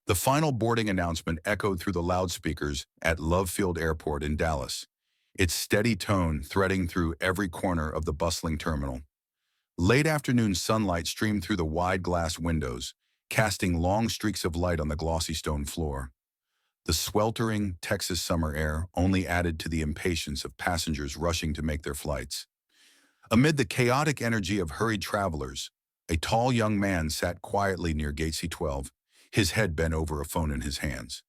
The final boarding announcement echoed through the loudspeakers at Love Field Airport in Dallas, its steady tone threading through every corner of the bustling terminal. Late afternoon sunlight streamed through the wide glass windows, casting long streaks of light on the glossy stone floor. The sweltering Texas summer air only added to the impatience of passengers rushing to make their flights. Amid the chaotic energy of hurried travelers, a tall young man sat quietly near Gate C-12, his head bent over a phone in his hands.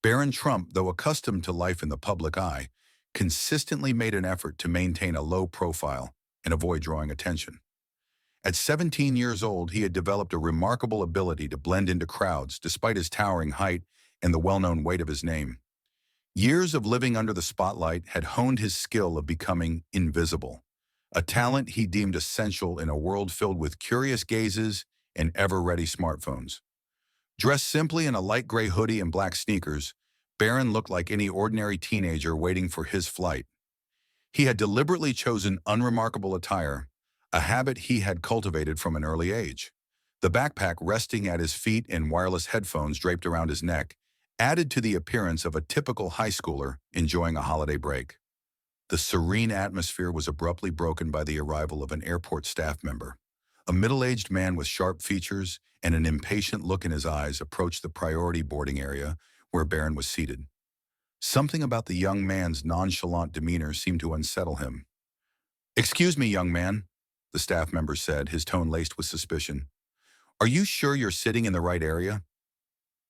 Barron Trump, though accustomed to life in the public eye, consistently made an effort to maintain a low profile and avoid drawing attention. At 17 years old, he had developed a remarkable ability to blend into crowds despite his towering height and the well-known weight of his name. Years of living under the spotlight had honed his skill of becoming invisible, a talent he deemed essential in a world filled with curious gazes and ever-ready smartphones. Dressed simply in a light gray hoodie and black sneakers, Barron looked like any ordinary teenager waiting for his flight. He had deliberately chosen unremarkable attire, a habit he had cultivated from an early age. The backpack resting at his feet and wireless headphones draped around his neck added to the appearance of a typical high schooler enjoying a holiday break. The serene atmosphere was abruptly broken by the arrival of an airport staff member. A middle-aged man with sharp features and an impatient look in his eyes approached the priority boarding area where Barron was seated. Something about the young man's nonchalant demeanor seemed to unsettle him. "Excuse me, young man," the staff member said, his tone laced with suspicion. "Are you sure you're sitting in the right area?"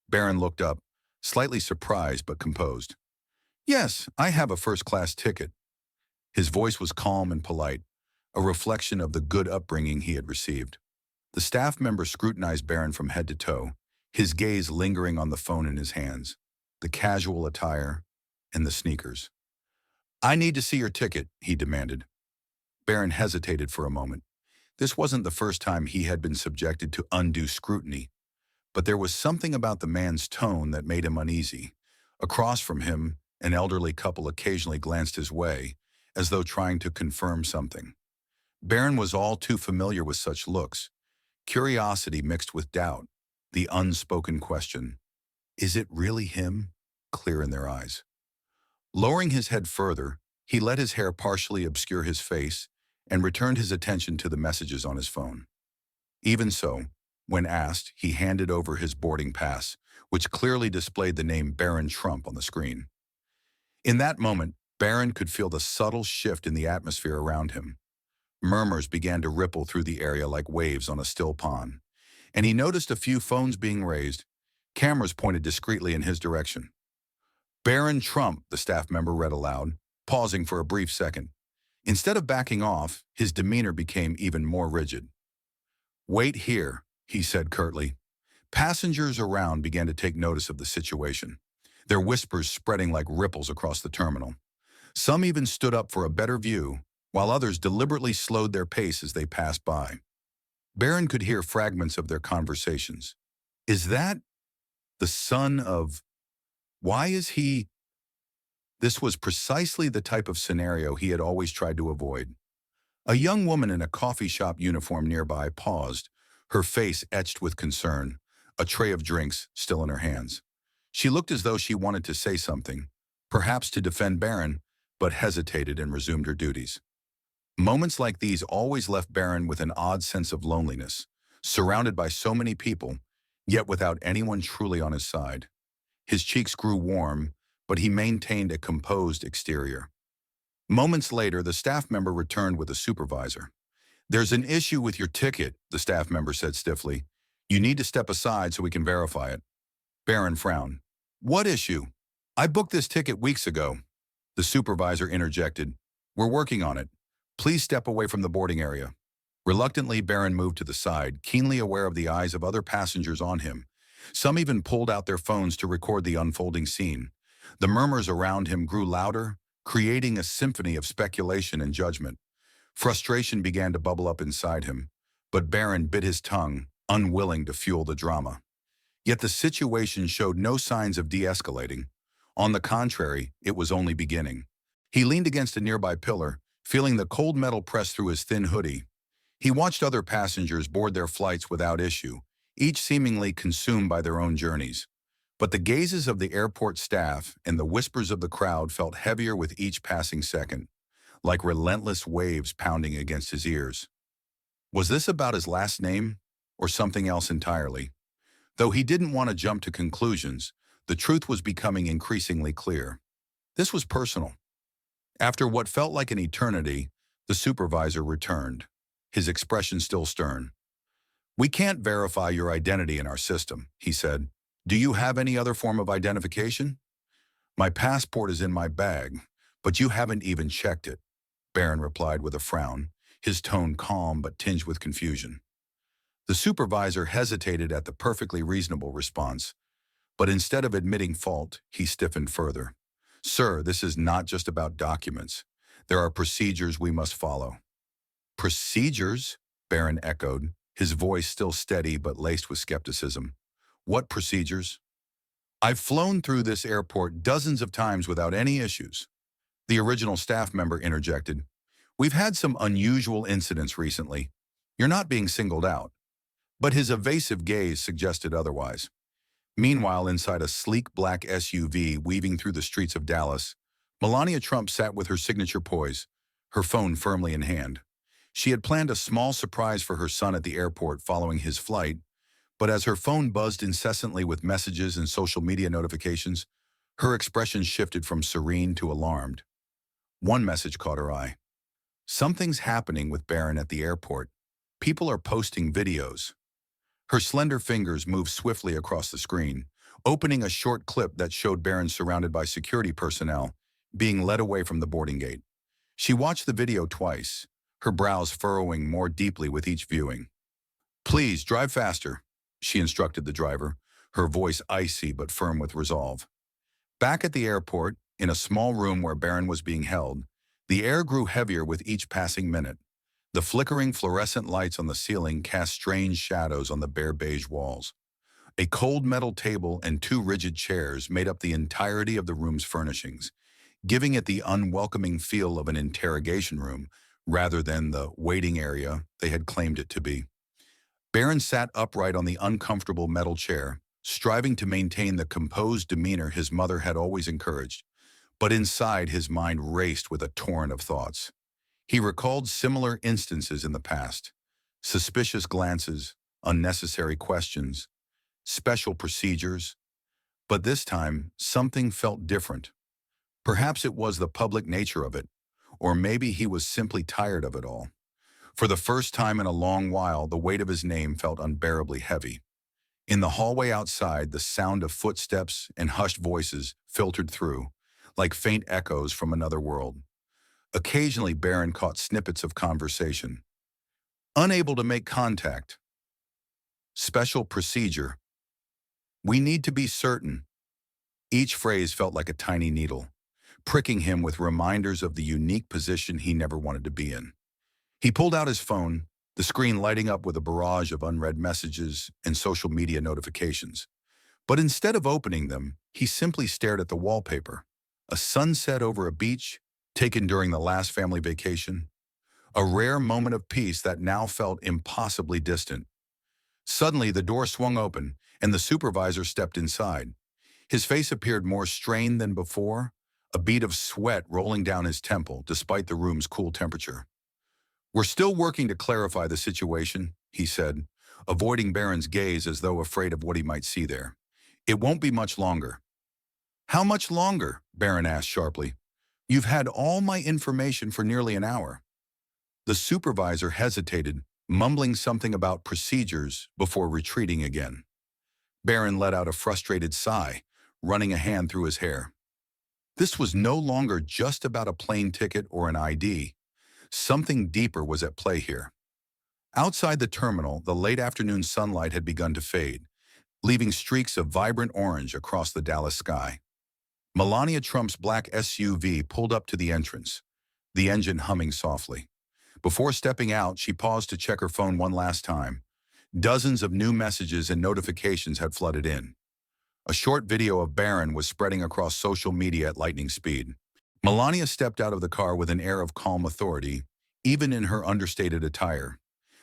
Barron looked up, slightly surprised but composed. "Yes, I have a first-class ticket." His voice was calm and polite, a reflection of the good upbringing he had received. The staff member scrutinized Barron from head to toe, his gaze lingering on the phone in his hands, the casual attire, and the sneakers. "I need to see your ticket," he demanded. Barron hesitated for a moment. This wasn't the first time he had been subjected to undue scrutiny, but there was something about the man's tone that made him uneasy. Across from him, an elderly couple occasionally glanced his way, as though trying to confirm something. Barron was all too familiar with such looks, curiosity mixed with doubt, the unspoken question, "Is it really him?" clear in their eyes. Lowering his head further, he let his hair partially obscure his face and returned his attention to the messages on his phone. Even so, when asked, he handed over his boarding pass, which clearly displayed the name Barron Trump on the screen. In that moment, Barron could feel the subtle shift in the atmosphere around him. Murmurs began to ripple through the area like waves on a still pond, and he noticed a few phones being raised, cameras pointed discreetly in his direction. "Barron Trump," the staff member read aloud, pausing for a brief second. Instead of backing off, his demeanor became even more rigid. "Wait here," he said curtly. Passengers around began to take notice of the situation, their whispers spreading like ripples across the terminal. Some even stood up for a better view, while others deliberately slowed their pace as they passed by. Barron could hear fragments of their conversations. "Is that the son of... Why is he..." This was precisely the type of scenario he had always tried to avoid. A young woman in a coffee shop uniform nearby paused, her face etched with concern, a tray of drinks still in her hands. She looked as though she wanted to say something, perhaps to defend Barron, but hesitated and resumed her duties. Moments like these always left Barron with an odd sense of loneliness, surrounded by so many people, yet without anyone truly on his side. His cheeks grew warm, but he maintained a composed exterior. Moments later, the staff member returned with a supervisor. "There's an issue with your ticket," the staff member said stiffly. "You need to step aside so we can verify it." Barron frowned. "What issue? I booked this ticket weeks ago." The supervisor interjected. "We're working on it. Please step away from the boarding area." Reluctantly, Barron moved to the side, keenly aware of the eyes of other passengers on him. Some even pulled out their phones to record the unfolding scene. The murmurs around him grew louder, creating a symphony of speculation and judgment. Frustration began to bubble up inside him, but Barron bit his tongue, unwilling to fuel the drama. Yet the situation showed no signs of de-escalating. On the contrary, it was only beginning. He leaned against a nearby pillar, feeling the cold metal press through his thin hoodie. He watched other passengers board their flights without issue, each seemingly consumed by their own journeys. But the gazes of the airport staff and the whispers of the crowd felt heavier with each passing second, like relentless waves pounding against his ears. Was this about his last name, or something else entirely? Though he didn't want to jump to conclusions, the truth was becoming increasingly clear. This was personal. After what felt like an eternity, the supervisor returned, his expression still stern. "We can't verify your identity in our system," he said. "Do you have any other form of identification?" "My passport is in my bag, but you haven't even checked it," Barron replied with a frown, his tone calm but tinged with confusion. The supervisor hesitated at the perfectly reasonable response, but instead of admitting fault, he stiffened further. "Sir, this is not just about documents. There are procedures we must follow." "Procedures?" Barron echoed, his voice still steady but laced with skepticism. "What procedures?" "I've flown through this airport dozens of times without any issues." The original staff member interjected. "We've had some unusual incidents recently. You're not being singled out." But his evasive gaze suggested otherwise. Meanwhile, inside a sleek black SUV weaving through the streets of Dallas, Melania Trump sat with her signature poise, her phone firmly in hand. She had planned a small surprise for her son at the airport following his flight, but as her phone buzzed incessantly with messages and social media notifications, her expression shifted from serene to alarmed. One message caught her eye. "Something's happening with Barron at the airport. People are posting videos." Her slender fingers moved swiftly across the screen, opening a short clip that showed Barron surrounded by security personnel, being led away from the boarding gate. She watched the video twice, her brows furrowing more deeply with each viewing. "Please, drive faster," she instructed the driver, her voice icy but firm with resolve. Back at the airport, in a small room where Barron was being held, the air grew heavier with each passing minute. The flickering fluorescent lights on the ceiling cast strange shadows on the bare beige walls. A cold metal table and two rigid chairs made up the entirety of the room's furnishings, giving it the unwelcoming feel of an interrogation room rather than the waiting area they had claimed it to be. Barron sat upright on the uncomfortable metal chair, striving to maintain the composed demeanor his mother had always encouraged. But inside, his mind raced with a torrent of thoughts. He recalled similar instances in the past: suspicious glances, unnecessary questions, special procedures. But this time, something felt different. Perhaps it was the public nature of it, or maybe he was simply tired of it all. For the first time in a long while, the weight of his name felt unbearably heavy. In the hallway outside, the sound of footsteps and hushed voices filtered through, like faint echoes from another world. Occasionally, Barron caught snippets of conversation. "Unable to make contact. Special procedure. We need to be certain." Each phrase felt like a tiny needle, pricking him with reminders of the unique position he never wanted to be in. He pulled out his phone, the screen lighting up with a barrage of unread messages and social media notifications. But instead of opening them, he simply stared at the wallpaper. A sunset over a beach, taken during the last family vacation. A rare moment of peace that now felt impossibly distant. Suddenly, the door swung open, and the supervisor stepped inside. His face appeared more strained than before, a bead of sweat rolling down his temple despite the room's cool temperature. "We're still working to clarify the situation," he said, avoiding Barron's gaze as though afraid of what he might see there. "It won't be much longer." "How much longer?" Barron asked sharply. "You've had all my information for nearly an hour." The supervisor hesitated, mumbling something about procedures before retreating again. Barron let out a frustrated sigh, running a hand through his hair. This was no longer just about a plane ticket or an ID. Something deeper was at play here. Outside the terminal, the late afternoon sunlight had begun to fade, leaving streaks of vibrant orange across the Dallas sky. Melania Trump's black SUV pulled up to the entrance, the engine humming softly. Before stepping out, she paused to check her phone one last time. Dozens of new messages and notifications had flooded in. A short video of Barron was spreading across social media at lightning speed. Melania stepped out of the car with an air of calm authority, even in her understated attire.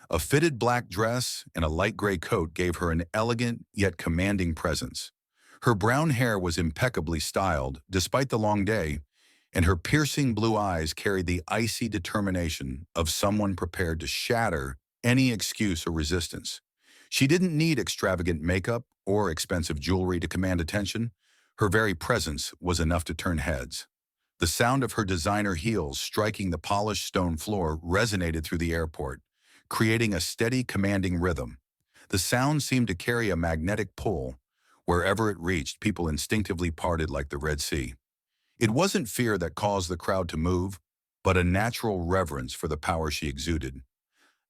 A fitted black dress and a light gray coat gave her an elegant yet commanding presence. Her brown hair was impeccably styled, despite the long day, and her piercing blue eyes carried the icy determination of someone prepared to shatter any excuse or resistance. She didn't need extravagant makeup or expensive jewelry to command attention. Her very presence was enough to turn heads. The sound of her designer heels striking the polished stone floor resonated through the airport, creating a steady, commanding rhythm. The sound seemed to carry a magnetic pull. Wherever it reached, people instinctively parted like the Red Sea. It wasn't fear that caused the crowd to move, but a natural reverence for the power she exuded.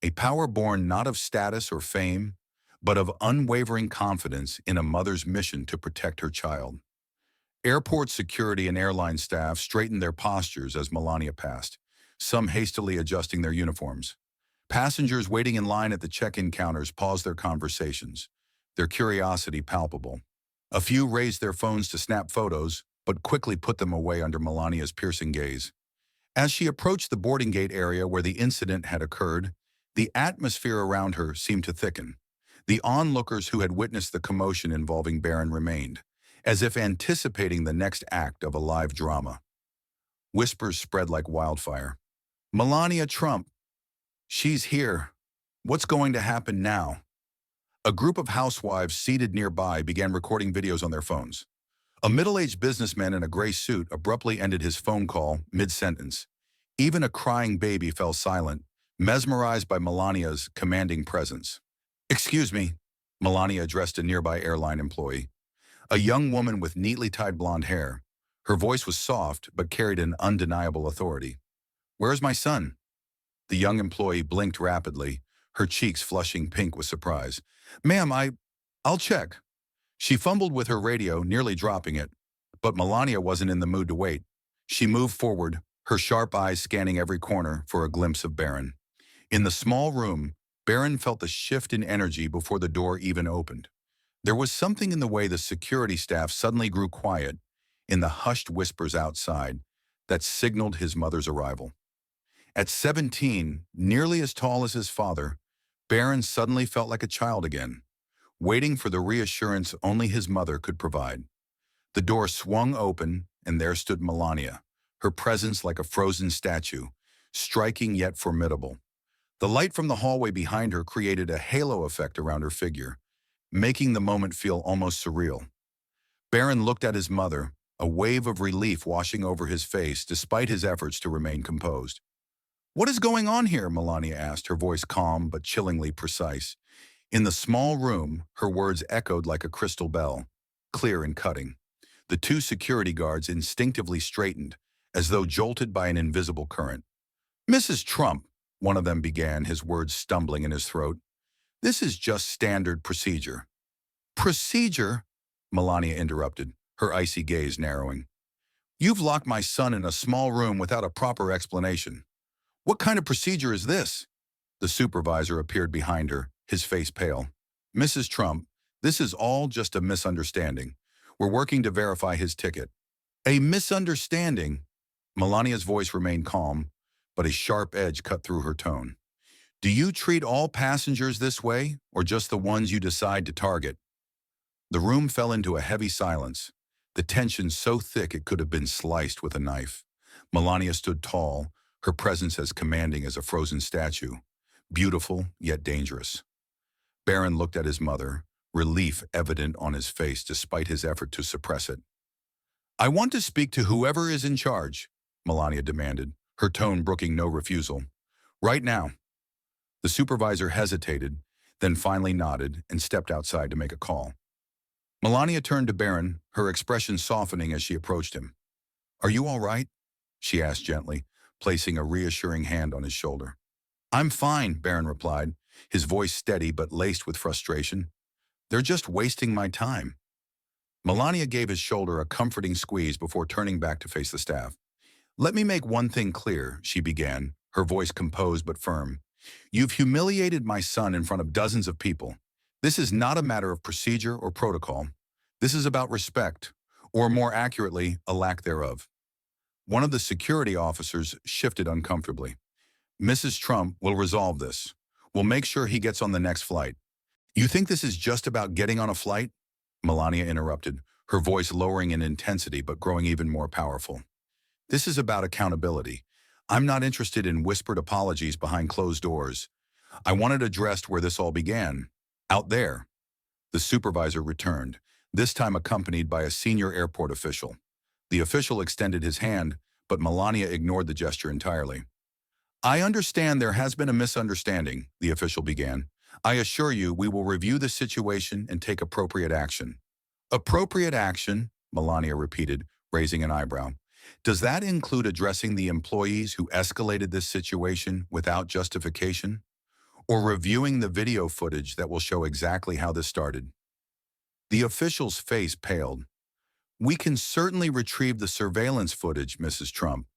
A power born not of status or fame, but of unwavering confidence in a mother's mission to protect her child. Airport security and airline staff straightened their postures as Melania passed, some hastily adjusting their uniforms. Passengers waiting in line at the check-in counters paused their conversations, their curiosity palpable. A few raised their phones to snap photos, but quickly put them away under Melania's piercing gaze. As she approached the boarding gate area where the incident had occurred, the atmosphere around her seemed to thicken. The onlookers who had witnessed the commotion involving Barron remained, as if anticipating the next act of a live drama. Whispers spread like wildfire. "Melania Trump! She's here! What's going to happen now?" A group of housewives seated nearby began recording videos on their phones. A middle-aged businessman in a gray suit abruptly ended his phone call mid-sentence. Even a crying baby fell silent, mesmerized by Melania's commanding presence. "Excuse me," Melania addressed a nearby airline employee. A young woman with neatly tied blonde hair. Her voice was soft, but carried an undeniable authority. "Where's my son?" The young employee blinked rapidly, her cheeks flushing pink with surprise. "Ma'am, I'll check." She fumbled with her radio, nearly dropping it. But Melania wasn't in the mood to wait. She moved forward, her sharp eyes scanning every corner for a glimpse of Barron. In the small room, Barron felt the shift in energy before the door even opened. There was something in the way the security staff suddenly grew quiet, in the hushed whispers outside, that signaled his mother's arrival. At 17, nearly as tall as his father, Barron suddenly felt like a child again, waiting for the reassurance only his mother could provide. The door swung open, and there stood Melania, her presence like a frozen statue, striking yet formidable. The light from the hallway behind her created a halo effect around her figure, making the moment feel almost surreal. Barron looked at his mother, a wave of relief washing over his face despite his efforts to remain composed. "What is going on here?" Melania asked, her voice calm but chillingly precise. In the small room, her words echoed like a crystal bell, clear and cutting. The two security guards instinctively straightened, as though jolted by an invisible current. "Mrs. Trump," one of them began, his words stumbling in his throat, "this is just standard procedure." "Procedure?" Melania interrupted, her icy gaze narrowing. "You've locked my son in a small room without a proper explanation. What kind of procedure is this?" The supervisor appeared behind her, his face pale. "Mrs. Trump, this is all just a misunderstanding. We're working to verify his ticket." "A misunderstanding?" Melania's voice remained calm, but a sharp edge cut through her tone. "Do you treat all passengers this way, or just the ones you decide to target?" The room fell into a heavy silence, the tension so thick it could have been sliced with a knife. Melania stood tall, her presence as commanding as a frozen statue, beautiful yet dangerous. Barron looked at his mother, relief evident on his face despite his effort to suppress it. "I want to speak to whoever is in charge," Melania demanded, her tone brooking no refusal. "Right now." The supervisor hesitated, then finally nodded and stepped outside to make a call. Melania turned to Barron, her expression softening as she approached him. "Are you all right?" she asked gently, placing a reassuring hand on his shoulder. "I'm fine," Barron replied, his voice steady but laced with frustration. "They're just wasting my time." Melania gave his shoulder a comforting squeeze before turning back to face the staff. "Let me make one thing clear," she began, her voice composed but firm. "You've humiliated my son in front of dozens of people. This is not a matter of procedure or protocol. This is about respect, or more accurately, a lack thereof." One of the security officers shifted uncomfortably. "Mrs. Trump will resolve this. We'll make sure he gets on the next flight." "You think this is just about getting on a flight?" Melania interrupted, her voice lowering in intensity but growing even more powerful. This is about accountability. I'm not interested in whispered apologies behind closed doors. I want it addressed where this all began. Out there. The supervisor returned, this time accompanied by a senior airport official. The official extended his hand, but Melania ignored the gesture entirely. I understand there has been a misunderstanding, the official began. I assure you we will review the situation and take appropriate action. Appropriate action, Melania repeated, raising an eyebrow. Does that include addressing the employees who escalated this situation without justification? Or reviewing the video footage that will show exactly how this started? The official's face paled. We can certainly retrieve the surveillance footage, Mrs. Trump.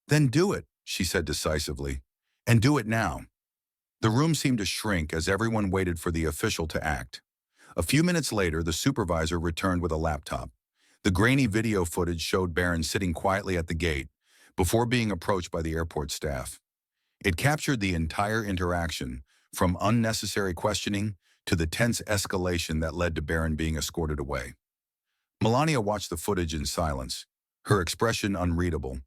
Then do it, she said decisively. And do it now. The room seemed to shrink as everyone waited for the official to act. A few minutes later, the supervisor returned with a laptop. The grainy video footage showed Barron sitting quietly at the gate before being approached by the airport staff. It captured the entire interaction, from unnecessary questioning to the tense escalation that led to Barron being escorted away. Melania watched the footage in silence, her expression unreadable.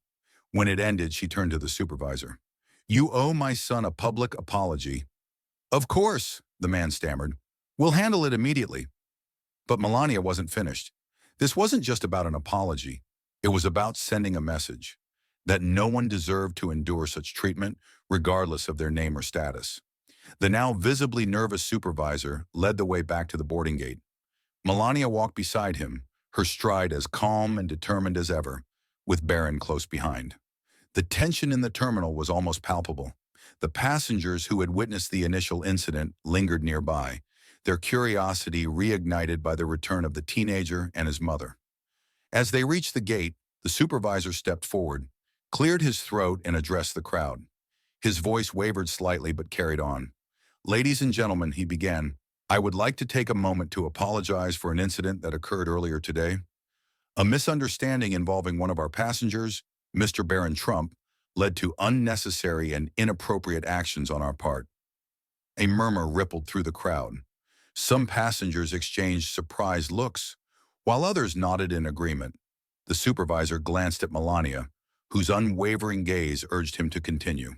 When it ended, she turned to the supervisor. You owe my son a public apology. Of course, the man stammered. We'll handle it immediately. But Melania wasn't finished. This wasn't just about an apology. It was about sending a message that no one deserved to endure such treatment, regardless of their name or status. The now visibly nervous supervisor led the way back to the boarding gate. Melania walked beside him, her stride as calm and determined as ever, with Barron close behind. The tension in the terminal was almost palpable. The passengers who had witnessed the initial incident lingered nearby, their curiosity reignited by the return of the teenager and his mother. As they reached the gate, the supervisor stepped forward, cleared his throat, and addressed the crowd. His voice wavered slightly but carried on. Ladies and gentlemen, he began, I would like to take a moment to apologize for an incident that occurred earlier today. A misunderstanding involving one of our passengers, Mr. Barron Trump, led to unnecessary and inappropriate actions on our part. A murmur rippled through the crowd. Some passengers exchanged surprised looks, while others nodded in agreement. The supervisor glanced at Melania, whose unwavering gaze urged him to continue.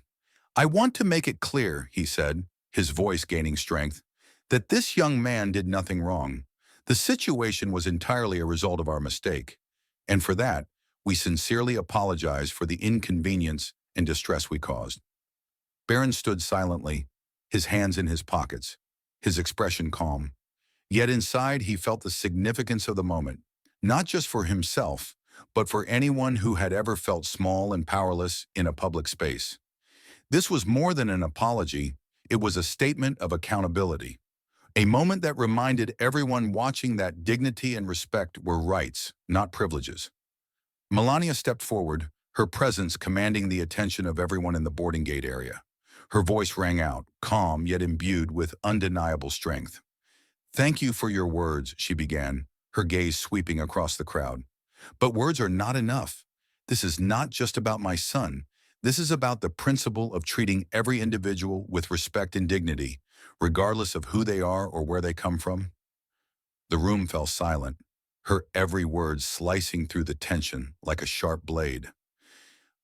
I want to make it clear, he said, his voice gaining strength, that this young man did nothing wrong. The situation was entirely a result of our mistake, and for that, we sincerely apologize for the inconvenience and distress we caused. Barron stood silently, his hands in his pockets, his expression calm. Yet inside he felt the significance of the moment, not just for himself, but for anyone who had ever felt small and powerless in a public space. This was more than an apology, it was a statement of accountability. A moment that reminded everyone watching that dignity and respect were rights, not privileges. Melania stepped forward, her presence commanding the attention of everyone in the boarding gate area. Her voice rang out, calm yet imbued with undeniable strength. Thank you for your words, she began, her gaze sweeping across the crowd. But words are not enough. This is not just about my son. This is about the principle of treating every individual with respect and dignity, regardless of who they are or where they come from. The room fell silent, her every word slicing through the tension like a sharp blade.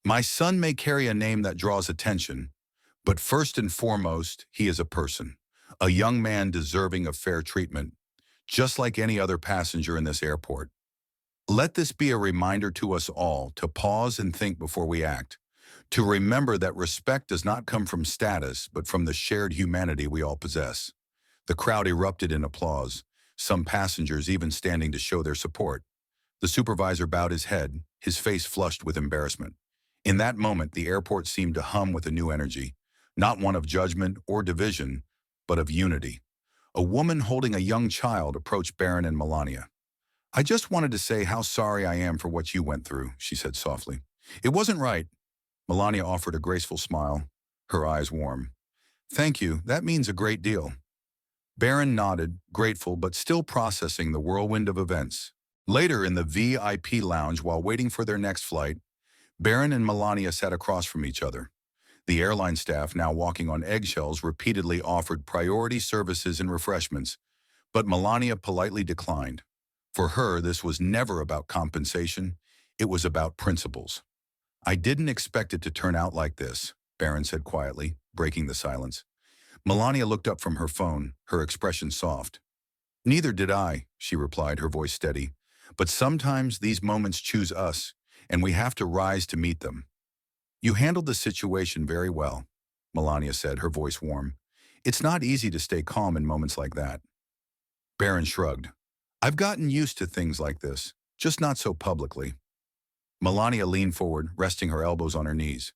My son may carry a name that draws attention, but first and foremost, he is a person, a young man deserving of fair treatment, just like any other passenger in this airport. Let this be a reminder to us all to pause and think before we act, to remember that respect does not come from status, but from the shared humanity we all possess. The crowd erupted in applause, some passengers even standing to show their support. The supervisor bowed his head, his face flushed with embarrassment. In that moment, the airport seemed to hum with a new energy, not one of judgment or division, but of unity. A woman holding a young child approached Barron and Melania. I just wanted to say how sorry I am for what you went through, she said softly. It wasn't right. Melania offered a graceful smile, her eyes warm. Thank you, that means a great deal. Barron nodded, grateful but still processing the whirlwind of events. Later in the VIP lounge while waiting for their next flight, Barron and Melania sat across from each other. The airline staff, now walking on eggshells, repeatedly offered priority services and refreshments, but Melania politely declined. For her, this was never about compensation. It was about principles. I didn't expect it to turn out like this, Barron said quietly, breaking the silence. Melania looked up from her phone, her expression soft. Neither did I, she replied, her voice steady. But sometimes these moments choose us, and we have to rise to meet them. You handled the situation very well, Melania said, her voice warm. It's not easy to stay calm in moments like that. Barron shrugged. I've gotten used to things like this, just not so publicly. Melania leaned forward, resting her elbows on her knees.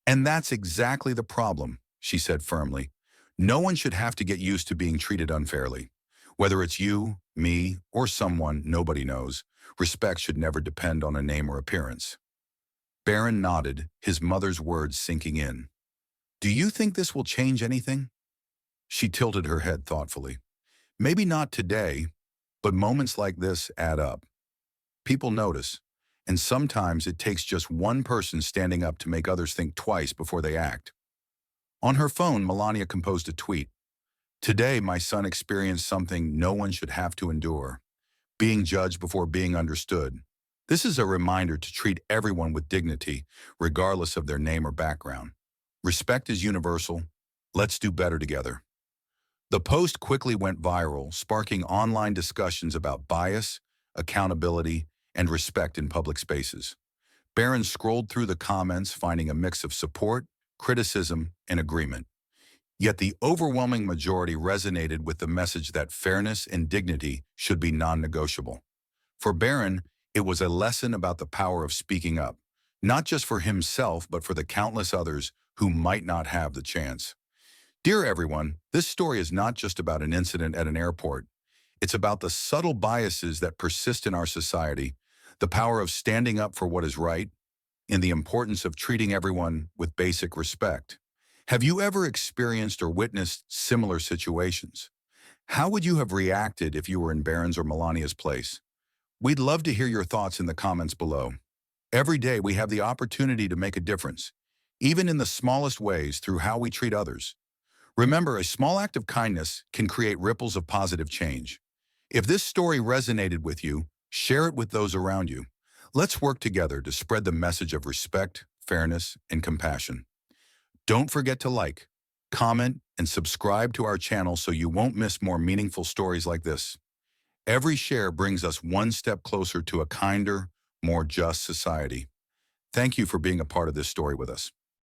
And that's exactly the problem, she said firmly. No one should have to get used to being treated unfairly. Whether it's you, me, or someone nobody knows, respect should never depend on a name or appearance. Barron nodded, his mother's words sinking in. Do you think this will change anything? She tilted her head thoughtfully. Maybe not today, but moments like this add up. People notice, and sometimes it takes just one person standing up to make others think twice before they act. On her phone, Melania composed a tweet. Today, my son experienced something no one should have to endure. Being judged before being understood. This is a reminder to treat everyone with dignity, regardless of their name or background. Respect is universal. Let's do better together. The post quickly went viral, sparking online discussions about bias, accountability, and respect in public spaces. Barron scrolled through the comments, finding a mix of support, criticism, and agreement. Yet the overwhelming majority resonated with the message that fairness and dignity should be non-negotiable. For Barron, it was a lesson about the power of speaking up, not just for himself, but for the countless others who might not have the chance. Dear everyone, this story is not just about an incident at an airport. It's about the subtle biases that persist in our society, the power of standing up for what is right, and the importance of treating everyone with basic respect. Have you ever experienced or witnessed similar situations? How would you have reacted if you were in Barron's or Melania's place? We'd love to hear your thoughts in the comments below. Every day we have the opportunity to make a difference, even in the smallest ways through how we treat others. Remember, a small act of kindness can create ripples of positive change. If this story resonated with you, share it with those around you. Let's work together to spread the message of respect, fairness, and compassion. Don't forget to like, comment, and subscribe to our channel so you won't miss more meaningful stories like this. Every share brings us one step closer to a kinder, more just society. Thank you for being a part of this story with us.